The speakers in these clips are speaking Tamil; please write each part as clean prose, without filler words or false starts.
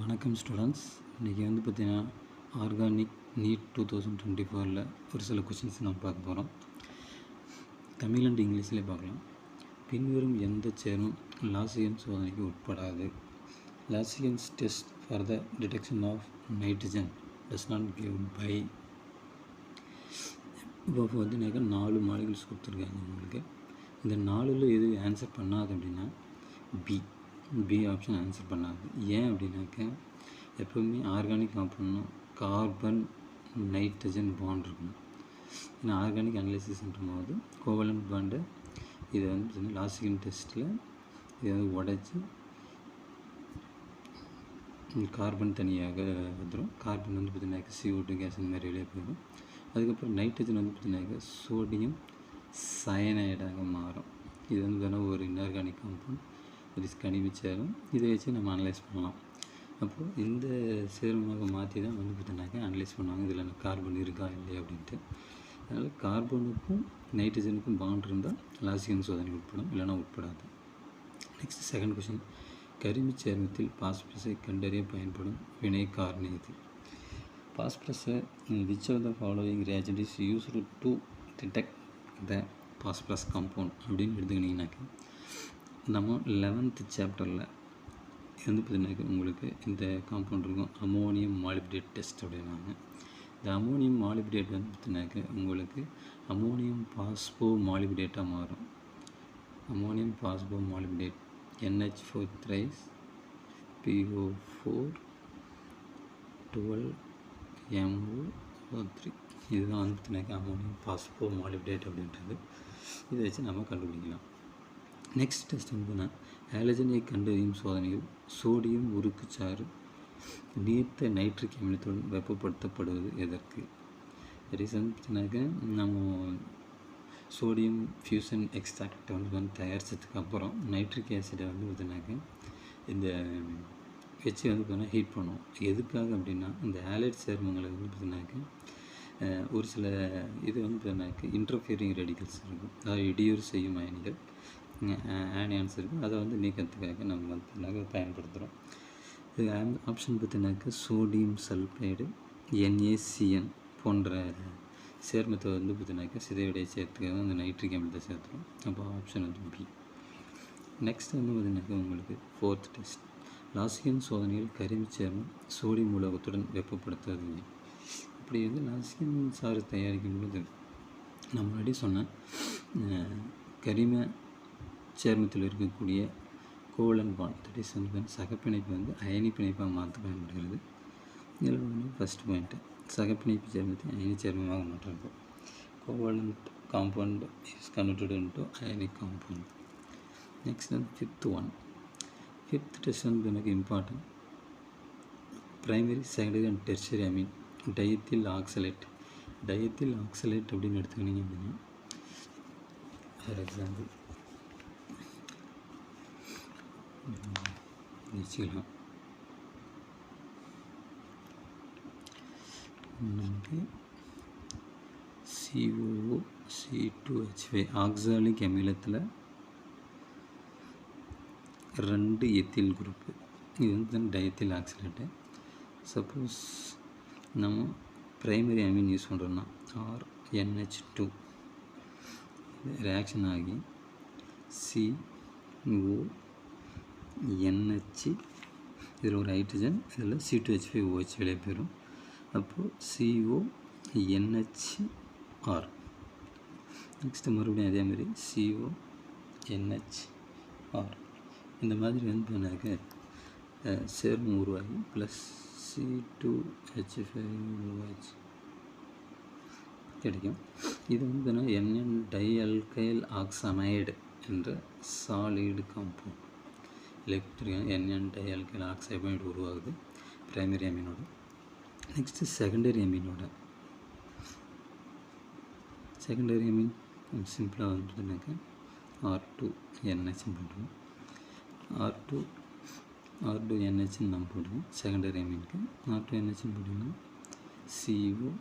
வணக்கம் ஸ்டூடெண்ட்ஸ். இன்றைக்கி வந்து பார்த்திங்கன்னா ஆர்கானிக் நீட் 2024 ஒரு சில கொஷின்ஸ் நம்ம பார்க்க போகிறோம். தமிழ் அண்ட் இங்கிலீஷ்லேயே பார்க்கலாம். பின்வரும் எந்த சேர்மும் லாசியன் சோதனைக்கு உட்படாது. Lassaigne's test for the detection of nitrogen does not give by. இப்போ பார்த்தீங்கன்னாக்கா 4 மாலிகுல்ஸ் கொடுத்துருக்காங்க உங்களுக்கு. இந்த 4ல் எது ஆன்சர் பண்ணாது அப்படின்னா பி ஆப்ஷன் ஆன்சர் பண்ணாது. ஏன் அப்படின்னாக்கா எப்போவுமே ஆர்கானிக் காம்பவுண்ட்னா கார்பன் நைட்ரஜன் பாண்ட் இருக்கணும். ஏன்னா ஆர்கானிக் அனலைசிஸ்ன்ற போது கோவலன்ட் பாண்டை இதை வந்து லாசியன் டெஸ்ட்டில் இதை வந்து உடைச்சி கார்பன் தனியாக வந்துடும். கார்பன் வந்து பார்த்திங்கனாக்கா CO2 கேஸ் இந்த மாதிரி வெளியே போயிடும். அதுக்கப்புறம் நைட்ரஜன் வந்து பார்த்திங்கனாக்கா சோடியம் சயனைடாக மாறும். இது வந்து வேணால் ஒரு இன்ஆர்கானிக் காம்பவுண்ட், ஒரு கனிம சேரும். இதை வச்சு நம்ம அனலைஸ் பண்ணலாம். அப்போது இந்த சேர்மமாக மாற்றி தான் வந்து பார்த்திங்கனாக்கா அனலைஸ் பண்ணுவாங்க, இதில் கார்பன் இருக்கா இல்லையா அப்படின்ட்டு. அதனால் கார்பனுக்கும் நைட்ரஜனுக்கும் பாண்ட் இருந்தால் லாசியன் சோதனை உட்படும், இல்லைனா உட்படாது. Next second question. கரிம சேர்மத்தில் பாஸ்பரஸை கண்டறிய பயன்படும் வினை காரணி இது. பாஸ்பரஸை which of the following reagent is used to detect the phosphorus compound அப்படின்னு எடுத்துக்கிட்டிங்கனாக்கா நம்ம 11th சாப்டரில் வந்து பார்த்திங்கனாக்கா உங்களுக்கு இந்த காம்பவுண்ட் இருக்கும், அமோனியம் மாலிப்டேட் டெஸ்ட் அப்படின்னாங்க. இந்த அமோனியம் மாலிப்டேட் வந்து பார்த்திங்கனாக்கா உங்களுக்கு அமோனியம் பாஸ்போ மாலிப்டேட்டாக மாறும். அமோனியம் பாஸ்போ molybdate NH4 thrice PO4 12 MO3. இதுதான் வந்து பார்த்திங்கனாக்கா அமோனியம் பாஸ்போ மாலிப்டேட் அப்படின்றது. இதை வச்சு நம்ம கண்டுபிடிக்கலாம். நெக்ஸ்ட் டெஸ்ட் வந்து ஹாலஜனை கண்டறியும் சோதனையில் சோடியம் உருக்குச்சாறு நீர்த்த நைட்ரிக் அமிலத்துடன் வெப்பப்படுத்தப்படுவது எதற்கு? ரீசன் பார்த்தீங்கன்னாக்கா நம்ம சோடியம் ஃபியூசன் எக்ஸ்ட்ராக்டை வந்து தயாரித்ததுக்கு அப்புறம் நைட்ரிக் ஆசிடை வந்து பார்த்தீங்கன்னாக்கா இந்த வச்சு வந்து பார்த்தீங்கன்னா ஹீட் பண்ணுவோம். எதுக்காக அப்படின்னா இந்த ஆலைட் சேர்மங்களை வந்து பார்த்தீங்கன்னாக்கா ஒரு சில இது வந்து பார்த்தீங்கன்னாக்கா இன்டர்ஃபியரிங் ரெடிகல்ஸ் இருக்கும், அதாவது இடையூறு செய்யும் அயனிகள் ஆனியான்ஸ் இருக்கும். அதை வந்து நீக்கிறதுக்காக நம்ம வந்து பயன்படுத்துகிறோம். இது ஆப்ஷன் பார்த்தீங்கன்னாக்கா சோடியம் சல்ஃபைடு NaCN போன்ற சேர்மத்தை வந்து பார்த்தீங்கன்னாக்கா சிதைவடைய சேர்த்துக்காக அந்த நைட்ரிக் அமிலத்தை சேர்த்துறோம். அப்போ ஆப்ஷன் வந்து பி. நெக்ஸ்ட் வந்து பார்த்தீங்கன்னாக்கா உங்களுக்கு 4th டெஸ்ட். லாசியன் சோதனையில் கரிம சேர்மம் சோடியம் உலோகத்துடன் வெப்பப்படுத்துவது. இப்படி வந்து லாசியன் சாறு தயாரிக்கும் பொழுது நான் முன்னாடி சொன்னேன், கரிம சேர்மத்தில் இருக்கக்கூடிய கோவலன்ட் பாண்ட் தட் இஸ் வந்து சகப்பிணைப்பு வந்து அயனி பிணைப்பாக மாற்ற பயன்படுகிறது. இதில் வந்து ஃபஸ்ட் பாயிண்ட்டு சகப்பிணைப்பு சேர்மத்தை அயனி சேர்மமாக மாற்றுறது. Covalent compound is converted into ionic compound. Next வந்து ஃபிஃப்த் டெஸ்ட் வந்து எனக்கு important. Primary secondary and tertiary amine டயத்தில் ஆக்சலேட் அப்படின்னு எடுத்துக்கிட்டிங்க அப்படின்னா ஃபார் எக்ஸாம்பிள் வச்சுக்கலாம். நமக்கு COO-C2H5 ஆக்சாலிக் அமிலத்தில் 2 எத்தில் குரூப்பு, இது வந்து டயத்தில் ஆக்சலேட்டு. சப்போஸ் நம்ம ப்ரைமரி அமீன் யூஸ் பண்ணுறோன்னா RNH2 ரியாக்ஷன் ஆகி CONH, இதில் ஒரு ஹைட்ரஜன், இதில் C2H5OH வெளியே போயிடும். அப்போது CONHR. நெக்ஸ்ட்டு மறுபடியும் அதே மாதிரி CONHR. இந்த மாதிரி வந்து எனக்கு சேர்மம் உருவாகி ப்ளஸ் C2H5OH கிடைக்கும். இது வந்து NN டைஅல்கைல் ஆக்சமைடு என்ற solid compound electric NN dialkyl oxide உருவாகுது ப்ரைமரி அமீனோட. நெக்ஸ்ட்டு செகண்டரி அமீன் சிம்பிளாக வந்துட்டுனாக்கா R2NH போட்டுருவோம். R2NH நம்ம போடுவோம் செகண்டரி அமீனுக்கு. R2NH போட்டிங்கன்னா CON,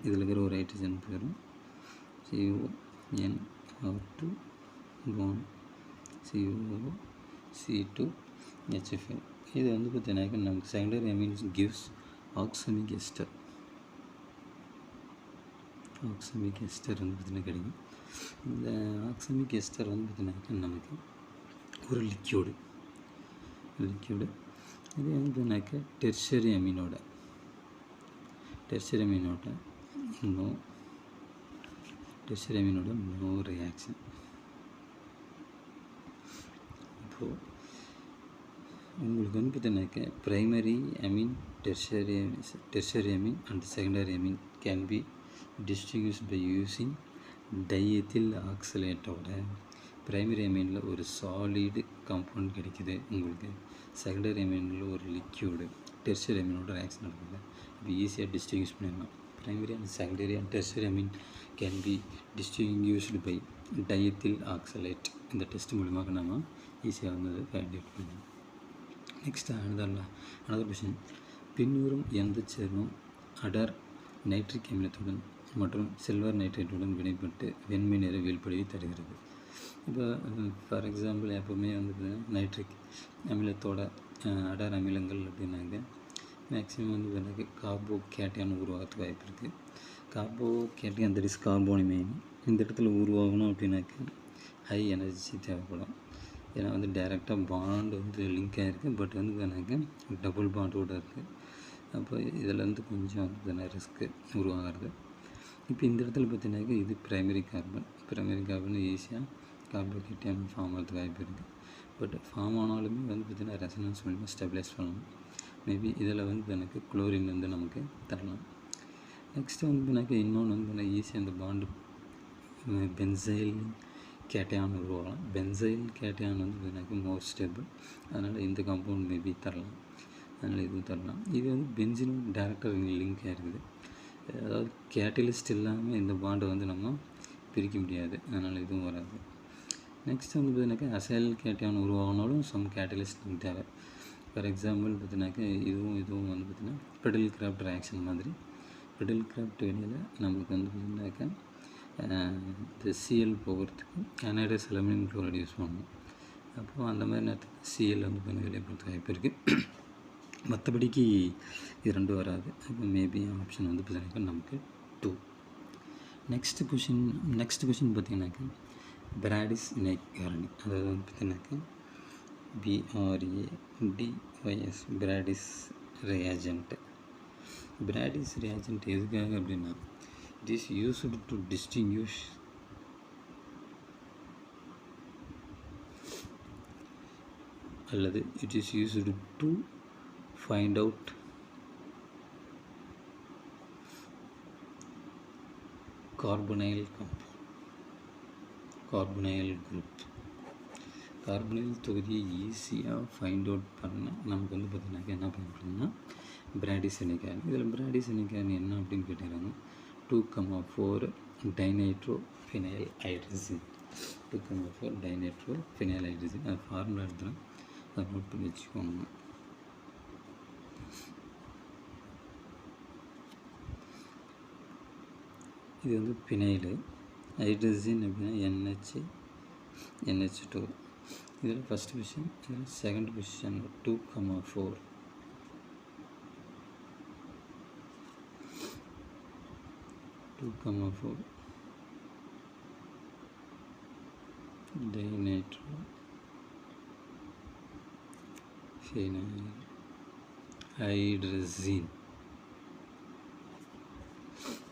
இதில் இருக்கிற ஒரு ஹைட்ரஜன் பேரும் CONR2 bond CO C2 HF. இது வந்து பார்த்தீங்கன்னாக்கா நமக்கு secondary amines gives oxamic ester. Oxamic ester வந்து பார்த்தீங்கன்னா கிடைக்கும். இந்த ஆக்சமிக் எஸ்டர் வந்து பார்த்தீங்கன்னாக்கா நமக்கு ஒரு லிக்யூடு. இது வந்து பார்த்தீங்கன்னாக்கா டெர்ஷரி அமீனோட நோ ரியாக்ஷன். இப்போது உங்களுக்கு வந்து பார்த்தீங்கன்னாக்கா primary amine, tertiary amine and secondary amine can be distinguished by using diethyl ஆக்சலேட்டோட. ப்ரைமரி அமீனில் ஒரு சாலிடு காம்பவுண்ட் கிடைக்குது உங்களுக்கு, செகண்டரி அமீனில் ஒரு லிக்யூடு, டெர்ஷரி அமீனோட ரியாக்ஷன் நடக்குது. இப்போ ஈஸியாக டிஸ்டிங்விஷ் பண்ணிடலாம். Primary and secondary and tertiary amine can be distinguished by diethyl oxalate. இந்த டெஸ்ட் மூலியமாக நம்ம ஈஸியாக வந்து அதை ஃபைண்ட் அவுட் பண்ணலாம். Next another question. பின்வரும் எந்த சேர்மம் அடர் நைட்ரிக் அமிலத்துடன் மற்றும் சில்வர் நைட்ரேட்டுடன் வினைப்பட்டு வெண்மை நிற வீழ்படியை தருகிறது? இப்போ ஃபார் எக்ஸாம்பிள் எப்போவுமே வந்து நைட்ரிக் அமிலத்தோட அடர் அமிலங்கள் அப்படின்னாக்க மேக்ஸிமம் வந்து எனக்கு கார்போ கேட்டியான் உருவாகிறதுக்கு வாய்ப்பு இருக்குது. கார்போ கேட்டியான் தட் இஸ் கார்போனிமைன் இந்த இடத்துல உருவாகணும் அப்படின்னாக்க ஹை எனர்ஜி தேவைப்படும். ஏன்னா வந்து டைரெக்டாக பாண்ட் வந்து லிங்க் ஆகிருக்கு, பட் வந்து எனக்கு டபுள் பாண்டோடு இருக்குது. அப்போ இதில் வந்து கொஞ்சம் ரிஸ்க்கு உருவாகிறது. இப்போ இந்த இடத்துல பார்த்தீங்கன்னாக்கா இது ப்ரைமரி கார்பன் ஈஸியாக கார்போகேட்டியான் ஃபார்ம் ஆகிறதுக்கு வாய்ப்பு இருக்குது. பட் ஃபார்ம் ஆனாலுமே வந்து பார்த்திங்கன்னா ரெசனன்ஸ் மூலிமா ஸ்டெபிலைஸ் பண்ணணும். மேபி இதில் வந்து எனக்கு குளோரின் வந்து நமக்கு தரலாம். நெக்ஸ்ட்டு வந்து எனக்கு இன்னொன்று வந்து ஈஸியாக இந்த பாண்டு பென்சைல் கேட்டையான் உருவாகலாம். பென்சைல் கேட்டையான் வந்து எனக்கு மோர் ஸ்டேபிள், அதனால் இந்த காம்பவுண்ட் மேபி தரலாம், அதனால் இதுவும் தரலாம். இது வந்து பென்சினும் டேரக்டாக லிங்க் ஆகிருக்குது. அதாவது கேட்டலிஸ்ட் இல்லாமல் இந்த பாண்டை வந்து நம்ம பிரிக்க முடியாது, அதனால் இதுவும் வராது. நெக்ஸ்ட் வந்து பார்த்தீங்கன்னாக்கா அசைல் கேட்டையான் உருவாகினாலும் சம் கேட்டலிஸ்ட் தேவை. ஃபார் எக்ஸாம்பிள் பார்த்தீங்கன்னாக்கா இதுவும் வந்து பார்த்திங்கன்னா பெடல் கிராஃப்ட் ரியாக்ஷன் மாதிரி. பெடல் கிராஃப்ட் வெளியில் நமக்கு வந்து பார்த்திங்கனாக்கா இந்த சிஎல் போகிறதுக்கு அனைடஸ் அலுமினியம் குளோரைடு யூஸ் பண்ணணும். அப்போது அந்த மாதிரி நேரத்துக்கு சிஎல் வந்து கொஞ்சம் வெளியே போகிறதுக்கு வாய்ப்பு இருக்குது. மற்றபடிக்கு இது ரெண்டும் வராது. அப்போ மேபி ஆப்ஷன் வந்து பார்த்தீங்கன்னாக்கா நமக்கு 2. நெக்ஸ்ட் கொஷின் பார்த்தீங்கன்னாக்கா பிராடிஸ் இணை காரணி, அதாவது வந்து பார்த்தீங்கன்னாக்கா BRADYS பிராடிஸ் ரியாஜென்ட். பிராடிஸ் ரியாஜென்ட் எதுக்காக அப்படின்னா it is used to distinguish அல்லது it is used to find out carbonyl group. Carbonyl தொகுதியை ஈஸியாக ஃபைண்ட் அவுட் பண்ண நமக்கு வந்து பார்த்திங்கனாக்கா என்ன பண்ணணும்னா பிராடிஸ் இணைக்காரணி. இதில் பிராடிஸ் இணைக்காரணி என்ன அப்படின்னு கேட்டுக்கிறாங்க. 2,4 dinitro phenyl hydrogen. 2,4 dinitro phenyl hydrogen. அது ஃபார்முலா எடுத்துகிறேன், அதை நோட் பண்ணி வச்சுக்கோங்க. இது வந்து ஃபினைலு, ஹைட்ரஜன் அப்படின்னா NH2. இதில் ஃபஸ்ட் பொசிஷன், இதில் second position 2,4 dinitro phenyl hydrogen.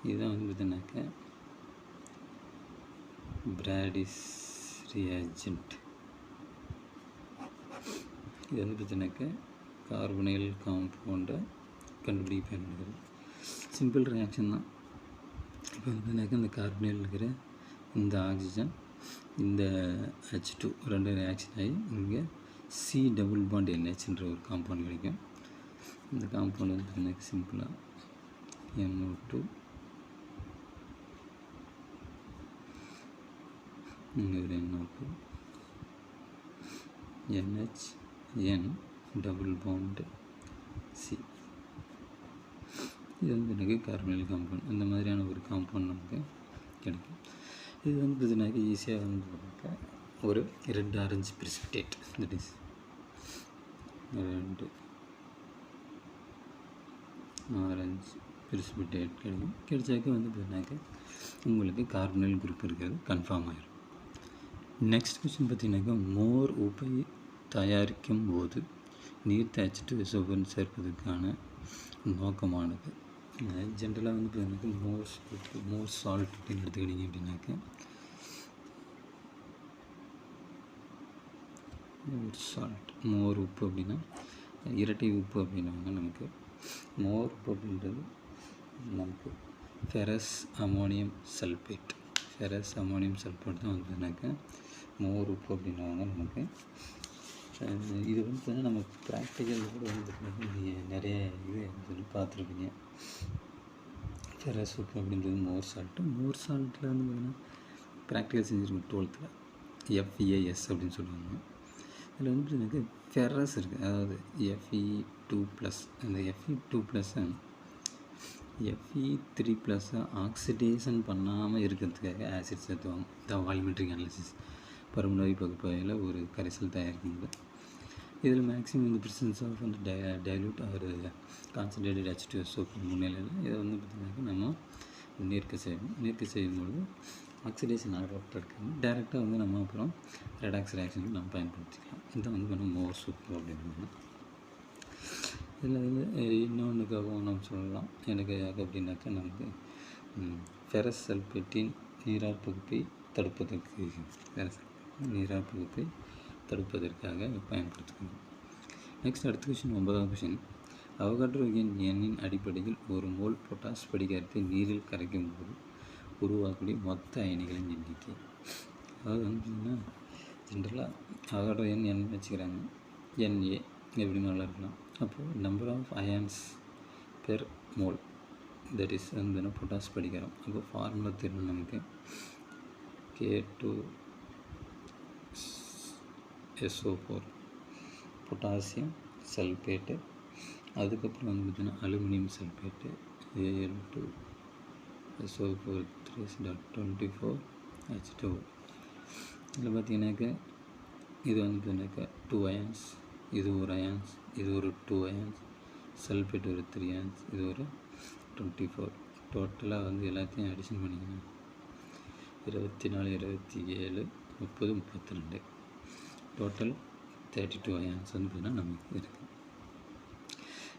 இதுதான் வந்து பார்த்தீங்கன்னாக்கா பிராடிஸ் ரியாஜென்ட். இது வந்து பார்த்தீங்கன்னாக்கா கார்பனைல் காம்பவுண்டை கண்டுபிடிக்க பயன்படுகிறது. சிம்பிள் ரியாக்ஷன் தான். இப்போ வந்து பார்த்தீங்கன்னாக்கா இந்த கார்பனைல் இருக்கிற இந்த ஆக்சிஜன் இந்த H2 ரெண்டு ரியாக்ஷன் ஆகி இங்கே C டபுள் பாண்ட் NHன்ற ஒரு காம்பவுண்ட் கிடைக்கும். இந்த காம்பவுண்ட் வந்து எனக்கு சிம்பிளாக NO2 இங்கே ஒரு NO2 NHN double bond C. இது வந்து எனக்கு கார்பனைல் காம்பவுண்ட். இந்த மாதிரியான ஒரு காம்பவுண்ட் நமக்கு கிடைக்கும். இது வந்து பார்த்தீங்கன்னாக்கா ஈஸியாக வந்து ஒரு red orange precipitate, that is 2 orange precipitate கிடைக்கும். கிடைச்சாக்க வந்து பார்த்தீங்கன்னாக்க உங்களுக்கு கார்பனைல் குரூப் இருக்கிறது கன்ஃபார்ம் ஆகிடும். நெக்ஸ்ட் கொஸ்டின் பார்த்தீங்கன்னாக்கா மோர் உப்பை தயாரிக்கும் போது நீர்த்த H2SO4 சேர்ப்பதற்கான நோக்கமானது. ஜென்ரலாக வந்து பார்த்தீங்கன்னாக்கா மோர் சால்ட் அப்படின்னு எடுத்துக்கிட்டிங்க அப்படின்னாக்கா மோர் உப்பு அப்படின்னா இரட்டை உப்பு அப்படின்னாங்க. நமக்கு மோர் உப்பு அப்படின்றது நமக்கு ஃபெரஸ் அமோனியம் சல்ஃபேட் தான் வந்துனாக்கா மோர் உப்பு அப்படின்னாங்க நமக்கு. இது வந்து பார்த்தீங்கன்னா நம்ம ப்ராக்டிக்கல் கூட வந்து நீங்கள் நிறைய இது சொல்லி பார்த்துருப்பீங்க. ஃபெரஸ் உப்பு அப்படின்றது மோர் சால்ட்டில் வந்து பார்த்தீங்கன்னா ப்ராக்டிக்கல் செஞ்சுருக்கோம் 12th FeS அப்படின்னு சொல்லுவாங்க. அதில் வந்து எனக்கு ஃபெரஸ் இருக்குது, அதாவது Fe2+. அந்த Fe2+, Fe3+ ஆக்சிடேஷன் பண்ணாமல் இருக்கிறதுக்காக ஆசிட் சேர்த்துவாங்க. இந்த வால்யூமெட்ரிக் அனாலிசிஸ் பருமநோய் பகுப்பாயில் ஒரு கரைசல் தயாரிக்கும் போது இதில் மேக்ஸிமம் இந்த ப்ரெசன்ஸ் ஆஃப் வந்து டைல்யூட் ஒரு கான்சன்ட்ரேட்டட் H2SO4 முன்னிலையில் இதை வந்து பார்த்திங்கனாக்கா நம்ம நீர்க்க செய்யும்பொழுது ஆக்சிடேஷன் ஆகிறப்ப இருக்காங்க டேரெக்டாக வந்து நம்ம அப்புறம் ரெடாக்ஸ் ரியாக்ஷனுக்கு நம்ம பயன்படுத்திக்கலாம். இதை வந்து நம்ம மோர் சூப்பர் அப்படின்னு இதில் வந்து இன்னொன்றுக்காகவும் நம்ம சொல்லலாம். எனக்கு அப்படின்னாக்கா நமக்கு ஃபெரஸ் சல்ஃபேட்டின் நீரார் பகுப்பை தடுப்பதற்காக பயன்படுத்துகிறோம். நெக்ஸ்ட் அடுத்த கொஷின் 9வது கொஷின். அவகாட்ரோ எண்ணின் அடிப்படையில் ஒரு மோல் பொட்டாஸ் படிகாரத்தை நீரில் கரைக்கும் போது உருவாக்கக்கூடிய மொத்த அயனிகளின் எண்ணிக்கை. அதாவது வந்து பார்த்திங்கன்னா ஜென்ரலாக அவகாட்ரோ எண் வச்சுக்கிறாங்க, NA எப்படின்னு நல்லா இருக்கலாம். அப்போது number of ions per mole, that is வந்து பொட்டாஸ் படிகாரம். அப்போ ஃபார்முலா தெரியும் நமக்கு, K2SO4 பொட்டாசியம் சல்ஃபேட்டு, அதுக்கப்புறம் வந்து பார்த்திங்கன்னா அலுமினியம் சல்ஃபேட்டு Al2SO4 இதில் பார்த்திங்கனாக்கா இது வந்து பார்த்திங்கனாக்கா 2 அயான்ஸ், இது ஒரு அயான்ஸ், இது ஒரு 2 அயான்ஸ், சல்ஃபேட் ஒரு 3 அயான்ஸ், இது ஒரு 24. டோட்டலாக வந்து எல்லாத்தையும் அடிஷன் பண்ணிக்கணும். 24, 27, 30, 32 டோட்டல் 32 அயான்ஸ் வந்து பார்த்திங்கன்னா நமக்கு இருக்குது.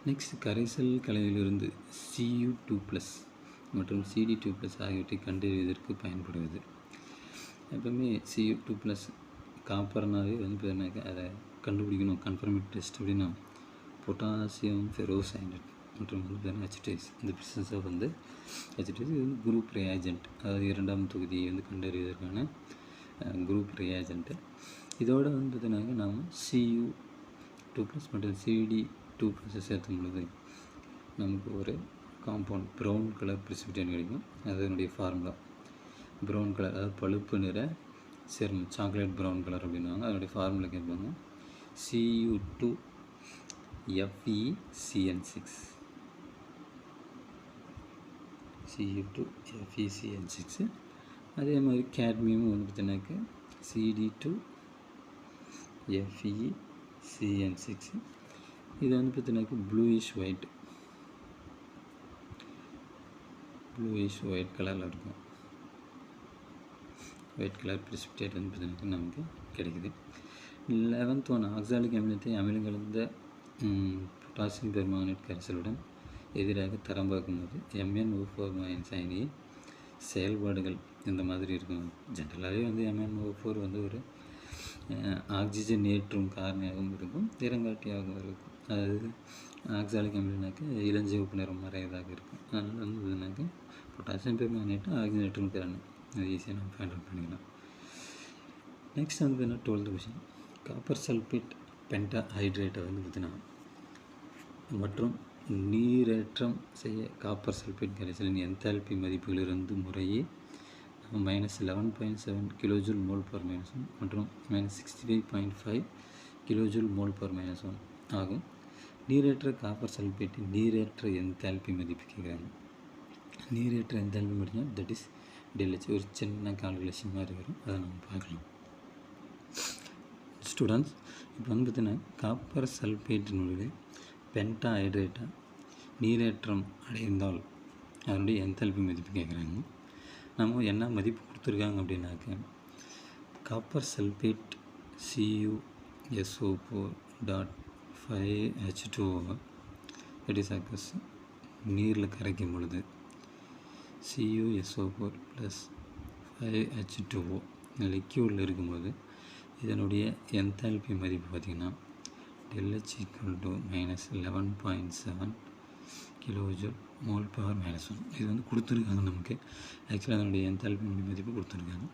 நெக்ஸ்ட் கரைசல் கலவையிலிருந்து Cu2+ மற்றும் Cd2+ ஆகியவற்றை கண்டறிவதற்கு பயன்படுவது. எப்பவுமே Cu2+ காப்பர்னாவே வந்து பார்த்தீங்கன்னாக்கா அதை கண்டுபிடிக்கணும். கன்ஃபர்மேட் டெஸ்ட் அப்படின்னா பொட்டாசியம் ஃபெரோசைனேட் மற்றும் வந்து பார்த்தீங்கன்னா H2S. இந்த ப்ரிசன்ஸாக வந்து H2S இது வந்து குரூப் ரியாஜென்ட், அதாவது 2ஆம் தொகுதியை வந்து கண்டறிவதற்கான குரூப் ரியாஜென்ட்டு. இதோடு வந்து பார்த்தீங்கன்னாக்கா நாம் Cu2+ மற்றும் Cd2+ சேர்த்தும் பொழுது நமக்கு ஒரு காம்பவுண்ட் ப்ரௌன் கலர் பிரிசிபிடேட் கிடைக்கும். அதனுடைய ஃபார்முலா ப்ரௌன் கலர், அதாவது பழுப்பு நிற சேர்மம், சாக்லேட் ப்ரௌன் கலர் அப்படின்வாங்க. அதனுடைய ஃபார்முலா கேட்பாங்க Cu2FeCN6. அதே மாதிரி கேட்மியம் வந்து பார்த்தீங்கன்னாக்கா Cd2FeCN6. இது வந்து பார்த்தீங்கன்னாக்கா ப்ளூயிஷ் ஒயிட் கலரில் இருக்கும். ஒயிட் கலர் பிரிசிபிடேட் வந்து பார்த்தீங்கன்னா நமக்கு கிடைக்குது. 11th ஒன் ஆக்சாலிக் அமிலத்தை அமிலம் கலந்த பொட்டாசியம் பெர்மாங்கனேட் கரைசலுடன் எதிராக தரம் பார்க்கும்போது MnO4- அயனியின் செயல்பாடுகள் இந்த மாதிரி இருக்கும். ஜென்ரலாகவே வந்து MnO4 வந்து ஒரு ஆக்சிஜன் ஏற்றும் காரணியாகவும் இருக்கும், நிறங்காட்டியாகவும் இருக்கும். அதாவது ஆக்சாலிக் அமிலம்னாக்க இளஞ்சிவப்பு நிறம் மறையதாக இருக்கும். அதனால் வந்து இதுனாக்க பொட்டாசியம் பெர்மாங்கனேட்டு ஆக்சிஜன் ஏற்றும் திறன் அது ஈஸியாக நம்ம ஃபைண்ட் அவுட் பண்ணிக்கலாம். நெக்ஸ்ட் வந்து பார்த்தீங்கன்னா 12th கொஷின். காப்பர் சல்ஃபேட் பென்டா ஹைட்ரேட்டை வந்து பார்த்தீங்கன்னா மற்றும் நீரேற்றம் செய்ய காப்பர் சல்ஃபேட் கரைசலின் என்தால்பி மதிப்புகளிலிருந்து முறையே -11.7 kJ mol/-1 மற்றும் -65.5 kJ mol/-1 ஆகும். நீரேற்ற காப்பர் சல்ஃபேட்டின் நீரேற்ற என்தால்பி மதிப்பு கேட்குறாங்க. நீரேற்ற என்தால்பி மட்டும்தான், தட் இஸ் ΔH. ஒரு சின்ன கால்குலேஷன் மாதிரி வரும், அதை நம்ம பார்க்கலாம். ஸ்டூடெண்ட்ஸ், இப்போ வந்து பார்த்திங்கன்னா காப்பர் சல்ஃபேட்டினுடைய பென்டா ஹைட்ரேட்டாக நீரேற்றம் அடைந்தால் அதனுடைய என்தால்பி மதிப்பு கேட்குறாங்க. நம்ம என்ன மதிப்பு கொடுத்துருக்காங்க அப்படின்னாக்க copper sulphate CuSO4.5H2O that is occurs நீரில் கரைக்கும் பொழுது CuSO4 + 5H2O லிக்யூடில் இருக்கும்போது இதனுடைய என்தால்பி மதிப்பு பார்த்திங்கன்னா ΔH = -11.7 kJ/-1. இது வந்து கொடுத்துருக்காங்க நமக்கு. ஆக்சுவலாக அதனுடைய என்தால்பி மதிப்பு கொடுத்துருக்காங்க.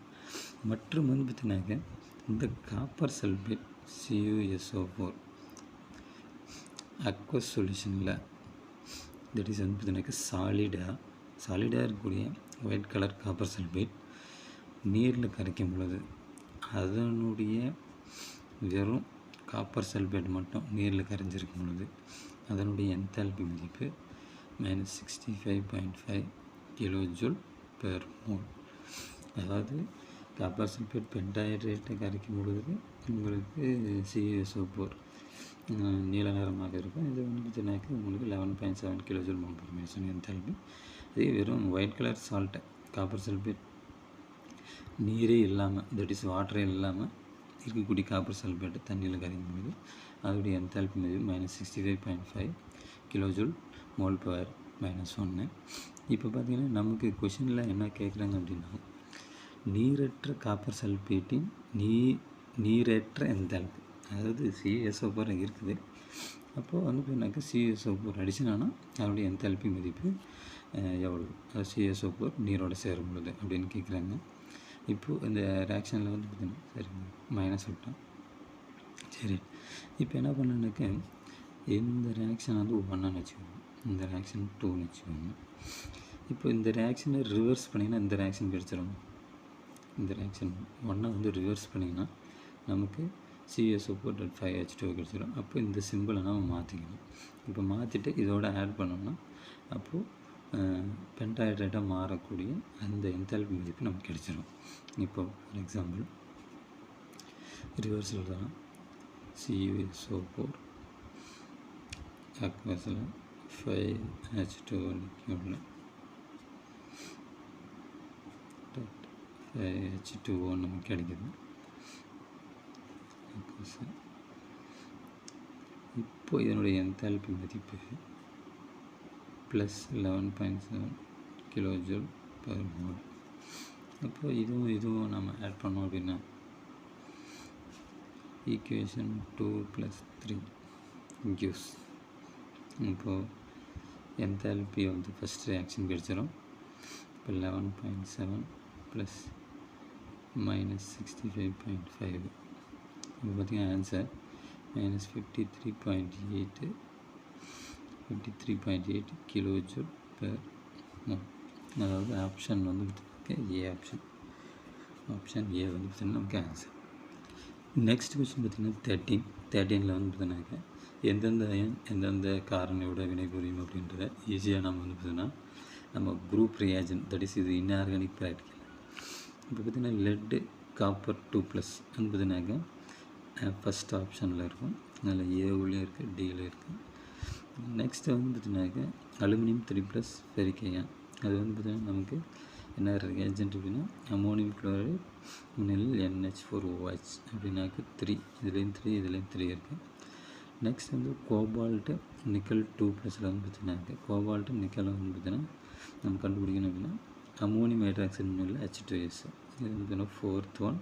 மற்றும் வந்து பார்த்திங்கனாக்க இந்த காப்பர் சல்ஃபேட் CuSO4 அக்வஸ் சொல்யூஷனில் தட் இஸ் வந்து பார்த்திங்கனாக்க சாலிடாக இருக்கக்கூடிய ஒயிட் கலர் காப்பர் சல்ஃபேட் நீரில் கரைக்கும் பொழுது அதனுடைய வெறும் காப்பர் சல்ஃபேட் மட்டும் நீரில் கரைஞ்சிருக்கும் பொழுது அதனுடைய என்தால்பி மதிப்பு -65.5 kJ/mol. அதாவது காப்பர் சல்ஃபேட் பென்டாஹைட்ரேட்டை கரைக்கும் பொழுது உங்களுக்கு CuSO4 நீல நிறமாக இருக்கும். இது வந்து பார்த்தீங்கன்னாக்க உங்களுக்கு 11.7 kJ/mol என்தால்பி. அதே வெறும் ஒயிட் கலர் சால்ட்டை காப்பர் சல்ஃபேட் நீரே இல்லாமல் தட் இஸ் வாட்டரே இல்லாமல் இருக்கக்கூடிய காப்பர் சல்ஃபேட்டு தண்ணியில் கரைக்கும் போது அதோடைய என்தால்பி மதிப்பு -65.5 kJ/-1. இப்போ பார்த்திங்கன்னா நமக்கு கொஷினில் என்ன கேட்குறாங்க அப்படின்னா நீரற்ற காப்பர் சல்ஃபேட்டின் நீரற்ற என்தால்பி, அதாவது CuSO4 இருக்குது. அப்போது வந்து பார்த்தீங்கன்னாக்கா CuSO4 அடிஷனானா அதனுடைய என்தால்பி மதிப்பு எவ்வளோ, அதாவது CuSO4 நீரோட சேரும் பொழுது அப்படின்னு கேட்குறாங்க. இப்போது இந்த ரியாக்ஷனில் வந்து பார்த்திங்கன்னா சரிங்க மைனஸ் விட்டோம். சரி, இப்போ என்ன பண்ணனாக்க இந்த ரியாக்ஷன் வந்து 1ன்னு வச்சுக்கோங்க, இந்த ரியாக்ஷன் 2ன்னு வச்சுக்கோங்க. இப்போ இந்த ரியாக்ஷனை ரிவர்ஸ் பண்ணிங்கன்னா இந்த ரியாக்ஷன் கிடச்சிடும். இந்த ரியாக்ஷன் 1 வந்து ரிவர்ஸ் பண்ணிங்கன்னா நமக்கு CuSO4.5H2O கிடச்சிடும். அப்போ இந்த சிம்பிளை நம்ம மாற்றிக்கணும். இப்போ மாற்றிட்டு இதோட ஆட் பண்ணோம்னா அப்போது பென்டாஹைட்ரேட்டாக மாறக்கூடிய அந்த என்தால்பி மதிப்பு நமக்கு கிடைச்சிடும். இப்போ ஃபார் எக்ஸாம்பிள் ரிவர்ஸில் தான் CuSO4 அக்வஸில் 5H2O லிக்யூடில் 5H2O நமக்கு கிடைக்குது. இப்போ இதனுடைய என்தால்பி மதிப்பு +11.7 kJ/mol. அப்போ இதுவும் நம்ம ஆட் பண்ணோம் அப்படின்னா ஈக்குவேஷன் 2 + 3 gives இப்போது என்தால்பி வந்து ஃபஸ்ட் ரியாக்ஷன் கிடச்சிடும். இப்போ 11.7 + -65.5 இப்போ பார்த்திங்கன்னா ஆன்சர் -53.8 kJ/mol. அதாவது ஆப்ஷன் வந்து ஏ ஆப்ஷன் ஏ வந்து பார்த்திங்கன்னா நமக்கு ஆன்சர். நெக்ஸ்ட் கொஸ்டின் பார்த்திங்கன்னா 13 வந்து பார்த்திங்கனாக்கா எந்தெந்த அயன் எந்தெந்த காரணியோட வினைபுரியும் அப்படின்றத ஈஸியாக நம்ம வந்து பார்த்திங்கன்னா நம்ம குரூப் ரியாஜன் தட் இஸ் இது இன்ஆர்கானிக் ப்ராக்டிக்கல். இப்போ பார்த்திங்கன்னா லெட்டு காப்பர் 2+ வந்து பார்த்திங்கனாக்கா ஃபஸ்ட் ஆப்ஷனில் இருக்கும். அதில் ஏவுலேயும் இருக்குது, டியில் இருக்குது. நெக்ஸ்ட்டு வந்து பார்த்திங்கனாக்கா அலுமினியம் 3+ ஃபெரிக் அயன். அது வந்து பார்த்திங்கன்னா நமக்கு என்ன ரியாஜென்ட் அப்படின்னா அமோனியம் குளோரைடு NH4OH அப்படின்னாக்க 3, இதுலேயும் 3 இருக்குது. நெக்ஸ்ட் வந்து கோபால்ட்டு நிக்கல் 2+ வந்து பார்த்திங்கனாக்கா கோபால்ட்டு நிக்கல் வந்து பார்த்திங்கன்னா நம்ம கண்டுபிடிக்கணும் அப்படின்னா அமோனியம் ஹைட்ராக்சைடு மினரல் H2S. இது வந்து பார்த்திங்கன்னா 4th ஒன்,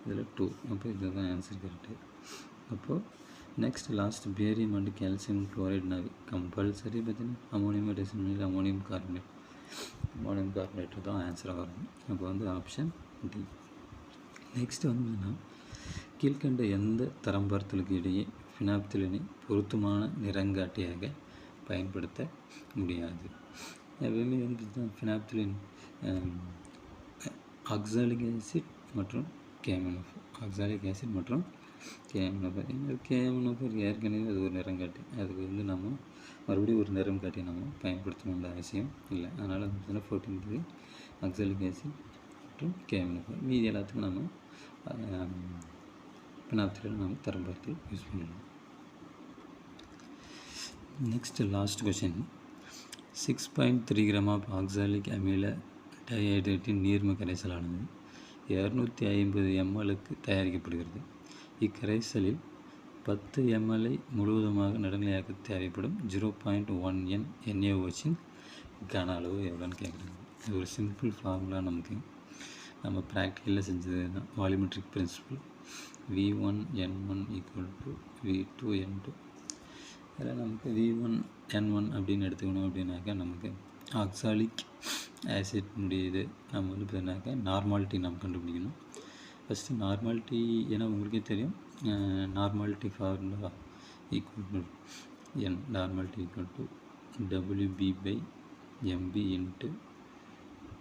இதில் 2. அப்போ இதுதான் ஆன்சர் கரெக்டு. அப்போது next last barium and calcium குளோரைடுனாவே கம்பல்சரி பார்த்திங்கன்னா ammonium hydroxide mineral ammonium carbonate தான் ஆன்சராக வரும். அப்போ வந்து ஆப்ஷன் டி. நெக்ஸ்ட் வந்து கீழ்கண்ட எந்த தரம்பர்த்தலுக்கு இடையே ஃபினாப்திலினை பொருத்தமான நிறங்காட்டியாக பயன்படுத்த முடியாது. எப்பவுமே வந்து ஃபினாப்திலின் ஆக்சாலிக் ஆசிட் மற்றும் கேமனோஃபர் ஏற்கனவே அது ஒரு நிறங்காட்டி, அதுக்கு வந்து நம்ம மறுபடியும் ஒரு நிறம் காட்டி நம்ம பயன்படுத்தணுன்ற அவசியம் இல்லை. அதனால் வந்து 14th ஆக்சாலிக் ஆசிட் மற்றும் கேமனோஃபர். மீதி எல்லாத்துக்கும் நம்ம பெனாப்திரியில் நம்ம தரம் பார்த்து யூஸ் பண்ணலாம். Next last question. 6.3 gram of oxalic அமில டைஹைட்ரேட்டின் நீர்ம கரைசலானது 250 ml தயாரிக்கப்படுகிறது. இக்கரைசலில் 10 ml முழுவதுமாக நடுநிலையாக்க தேவைப்படும் 0.1 NaOHன் கன அளவு எவ்வளோன்னு கேட்குறாங்க. இது ஒரு சிம்பிள் ஃபார்முலா, நமக்கு நம்ம ப்ராக்டிக்கலில் செஞ்சது தான். Volumetric principle V1N1 = V2N2. அதில் நமக்கு V1N1 அப்படின்னு எடுத்துக்கணும் அப்படின்னாக்கா நமக்கு ஆக்சாலிக் ஆசிட்னுடைய இது நம்ம வந்து பார்த்தீங்கன்னாக்கா நார்மாலிட்டி நம்ம கண்டுபிடிக்கணும். ஃபஸ்ட்டு நார்மாலிட்டி, ஏன்னா உங்களுக்கே தெரியும் normality formula equal N, normality WB/MB ×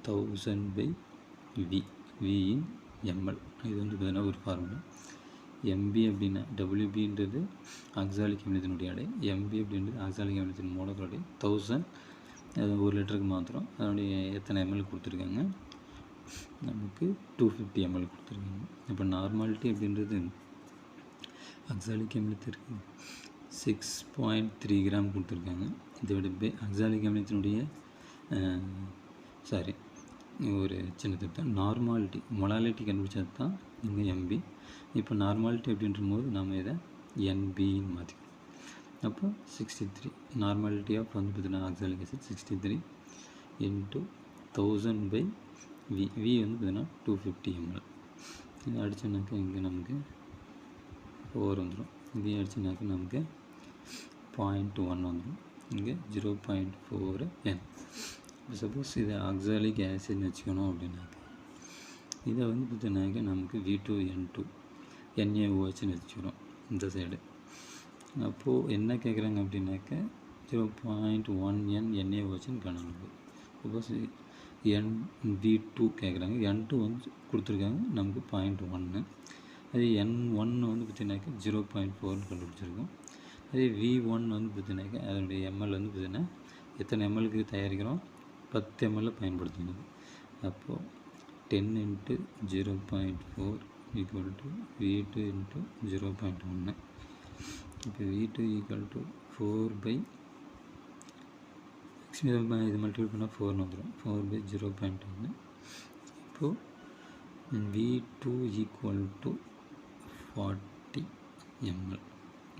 1000/V, V in ml. இது வந்து பார்த்தீங்கன்னா ஒரு ஃபார்முலா. MB அப்படின்னா WBன்றது ஆக்சாலிக் அமிலத்தினுடைய எடை, MB அப்படின்றது ஆக்சாலிக் அமிலத்தின் மோலோகுலர் எடை. 1000 1 லிட்டருக்கு மாத்திரம் அதனுடைய எத்தனை ml கொடுத்துருக்காங்க, நமக்கு 250 ml கொடுத்துருக்காங்க. இப்போ நார்மாலிட்டி அப்படின்றது ஆக்சாலிக் அமிலத்திற்கு 6.3 கிராம் கொடுத்துருக்காங்க. இதோட ஆக்சாலிக் அமிலத்தினுடைய ஒரு சின்ன திருத்தம், நார்மாலிட்டி மொலாலிட்டி கண்டுபிடிச்சது தான் இங்கே MB. இப்போ நார்மாலிட்டி அப்படின்ற போது நம்ம இதை NBன்னு மாற்றிக்கணும். அப்போ 63 நார்மாலிட்டி ஆஃப் வந்து பார்த்தீங்கன்னா ஆக்சாலிக் ஆசிட் 63 × 1000/V, V வந்து பார்த்தீங்கன்னா 250 ml. இது அடித்தோம்னாக்கா இங்கே நமக்கு 4 வந்துடும். இதே அடித்தோம்னாக்கா நமக்கு 0.1 வந்துடும். இங்கே 0.4 N. சப்போஸ் இதை ஆக்சாலிக் ஆசிட்னு வச்சுக்கணும் அப்படின்னாக்கா இதை வந்து பார்த்தீங்கன்னாக்கா நமக்கு V2N2 NaOHன்னு வச்சுக்கிறோம் இந்த சைடு. அப்போது என்ன கேட்குறாங்க அப்படின்னாக்கா 0.1 NaOHன்னு காணணும். சப்போஸ் V2 கேட்குறாங்க, N2 வந்து கொடுத்துருக்காங்க நமக்கு 0.1. அதே N1 வந்து பார்த்தீங்கன்னாக்கா 0.4 கண்டுபிடிச்சிருக்கோம். அதே V1 வந்து பார்த்தீங்கன்னாக்கா அதனுடைய ml வந்து பார்த்தீங்கன்னா எத்தனை mlக்கு தயாரிக்கிறோம், 10 ml பயன்படுத்தணும். அப்போது 10 × 0.4 = V2 × 0.1. இப்போ V2 = 4/, இது மல்டிபிள் பண்ணால் 4 வந்துடும். 4/0.1. இப்போது V2 = 40 ml.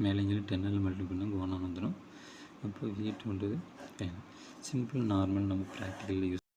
மேலே இங்கே 10 மல்டிபிள் பண்ணால் 1 வந்துடும். அப்போ V2ன்றது 10. சிம்பிள் நார்மல் நம்ம ப்ராக்டிக்கலில் யூஸ்